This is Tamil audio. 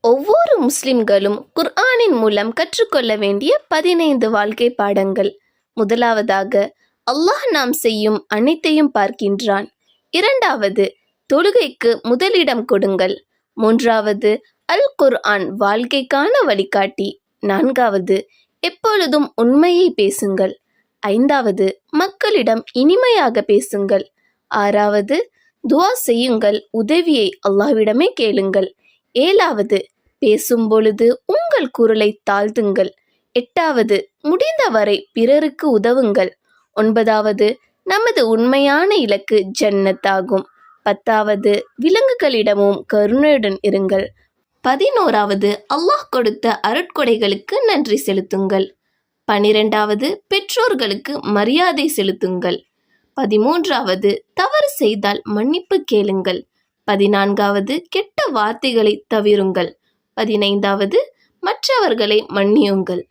ஒவ்வொரு முஸ்லிம்களும் குர்ஆனின் மூலம் கற்றுக்கொள்ள வேண்டிய 15 வாழ்க்கை பாடங்கள். முதலாவதாக, அல்லாஹ் நாம் செய்யும் அனைத்தையும் பார்க்கின்றான். இரண்டாவது, தொழுகைக்கு முதலிடம் கொடுங்கள். மூன்றாவது, அல் குர்ஆன் வாழ்க்கைக்கான வழிகாட்டி. நான்காவது, எப்பொழுதும் உண்மையை பேசுங்கள். ஐந்தாவது, மக்களிடம் இனிமையாக பேசுங்கள். ஆறாவது, துஆ செய்யுங்கள், உதவியை அல்லாஹ்விடமே கேளுங்கள். ஏழாவது, பேசும் பொழுது உங்கள் குரலை தாழ்த்துங்கள். எட்டாவது, முடிந்தவரை பிறருக்கு உதவுங்கள். ஒன்பதாவது, நமது உண்மையான இலக்கு ஜன்னத் ஆகும். பத்தாவது, விலங்குகளிடமும் கருணையுடன் இருங்கள். 11வது, அல்லாஹ் கொடுத்த அருட்கொடைகளுக்கு நன்றி செலுத்துங்கள். 12வது, பெற்றோர்களுக்கு மரியாதை செலுத்துங்கள். 13வது, தவறு செய்தால் மன்னிப்பு கேளுங்கள். 14வது, கெட்ட வார்த்தைகளை தவிருங்கள். 15வது, மற்றவர்களை மன்னியுங்கள்.